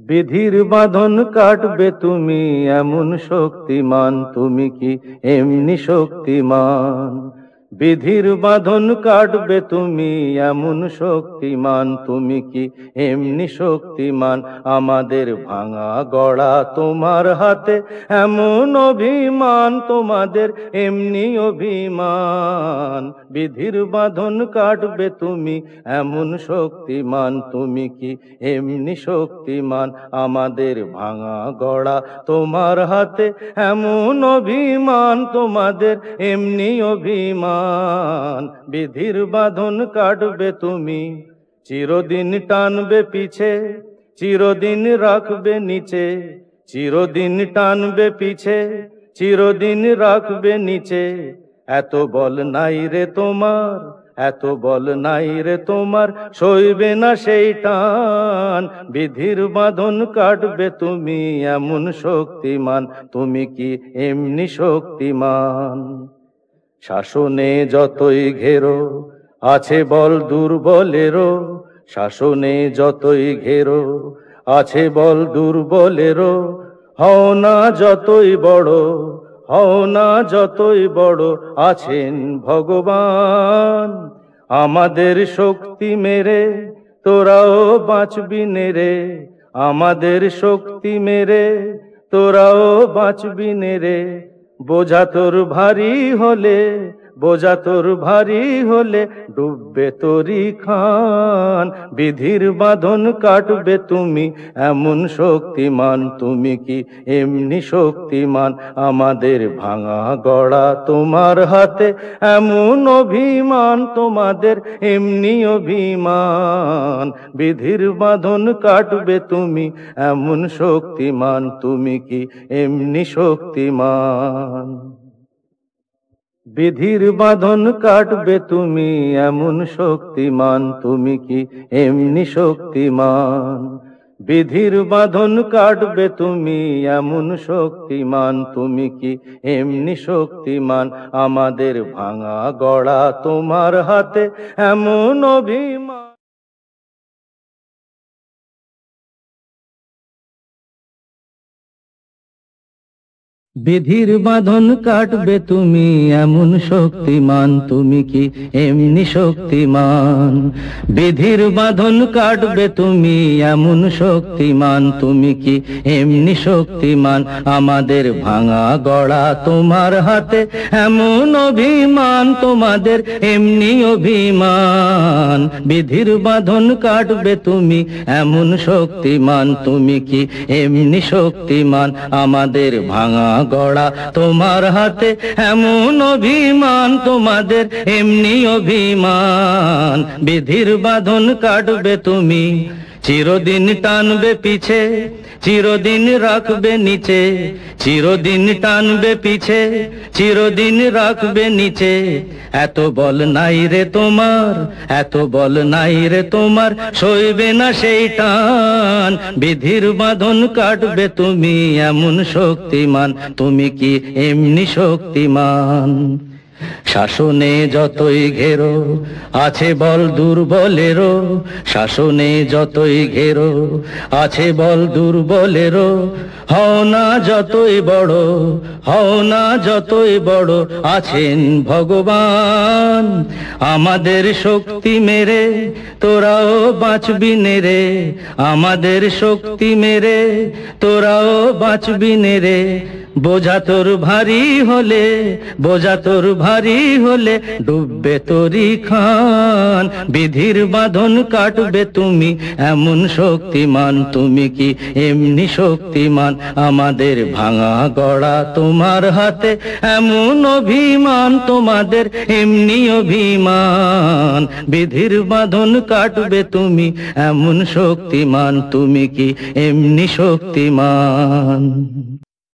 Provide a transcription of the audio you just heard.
বিধির বাঁধন কাটবে তুমি এমন শক্তিমান, তুমি কি এমনি শক্তিমান? বিধির বাঁধন কাটবে তুমি এমন শক্তিমান, তুমি কি এমনি শক্তিমান? আমাদের ভাঙা গড়া তোমার হাতে এমন অভিমান, তোমাদের এমনি অভিমান। বিধির বাঁধন কাটবে তুমি এমন শক্তিমান, তুমি কি এমনি শক্তিমান? আমাদের ভাঙা গড়া তোমার হাতে এমন অভিমান, তোমাদের এমনি অভিমান। বিধির বাঁধন কাটবে তুমি, চিরদিন টানবে পিছে, চিরদিন রাখবে নিচে। চিরদিন টানবে পিছে, চিরদিন রাখবে নিচে। এত বল নাই রে তোমার, এত বল নাই রে তোমার, সইবে না সেই টান। বিধির বাঁধন কাটবে তুমি এমন শক্তিমান, তুমি কি এমনি শক্তিমান? শাসনে যতই ঘেরো আছে বল দুর্বলেরও, শাসনে যতই ঘেরো আছে বল দুর্বলেরও। হও না যতই বড়, হও না যতই বড়, আছেন ভগবান। আমাদের শক্তি মেরে তোরাও বাঁচবি নেরে, আমাদের শক্তি মেরে তোরাও বাঁচবি নেরে। বোঝা তোর ভারী হলে, বোঝা তোর ভারী হলে, ডুববে তোরি খান। বিধির বাঁধন কাটবে তুমি এমন শক্তিমান, তুমি কি এমনি শক্তিমান? আমাদের ভাঙা গড়া তোমার হাতে এমন অভিমান, তোমাদের এমনি অভিমান। বিধির বাঁধন কাটবে তুমি এমন শক্তিমান, তুমি কি এমনি শক্তিমান? বিধির বাঁধন কাটবে তুমি এমন শক্তিমান, তুমি কি এমনি শক্তিমান? বিধির বাঁধন কাটবে তুমি এমন শক্তিমান, তুমি কি এমনি শক্তিমান? আমাদের ভাঙা গড়া তোমার হাতে এমন অভিমান। বিধির বাঁধন কাটবে তুমি এমন শক্তিমান, তুমি কি এমনি শক্তিমান? বিধির বাঁধন কাটবে তুমি এমন শক্তিমান, তুমি কি এমনি শক্তিমান? আমাদের ভাঙা গড়া তোমার হাতে এমন অভিমান, তোমাদের এমনি অভিমান। বিধির বাঁধন কাটবে তুমি এমন শক্তিমান, তুমি কি এমনি শক্তিমান? আমাদের ভাঙা গড়া তোমার হাতে এমন অভিমান, তোমাদের এমনি অভিমান। বিধির বাঁধন কাটবে তুমি, চিরদিন টানবে পিছে, চিরদিন রাখবে নিচে। চিরদিন টানবে পিছে, চিরদিন রাখবে নিচে। এত বল নাই রে তোমার, এত বল নাই রে তোমার, সইবে না সেই টান। বিধির বাঁধন কাটবে তুমি এমন শক্তিমান, তুমি কি এমনি শক্তিমান? শাসনে যতই ঘেরো আছে বল দুর্বলেরও, শাসনে যতই ঘেরো আছে বল দুর্বলেরও। হও না যতই বড়, হও না যতই বড়, আছেন ভগবান। আমাদের শক্তি মেরে তোরাও বাঁচবি নেরে, আমাদের শক্তি মেরে তোরাও বাঁচবি নেরে। বোঝা তোর ভারী হলে, বোঝা তোর ভারী হলে, ডুববে তোরি খান। বিধির বাঁধন কাটবে তুমি এমন শক্তিমান, তুমি কি এমনি শক্তিমান? আমাদের ভাঙা গড়া তোমার হাতে এমন অভিমান, তোমাদের এমনি অভিমান। বিধির বাঁধন কাটবে তুমি এমন শক্তিমান, তুমি কি এমনি শক্তিমান?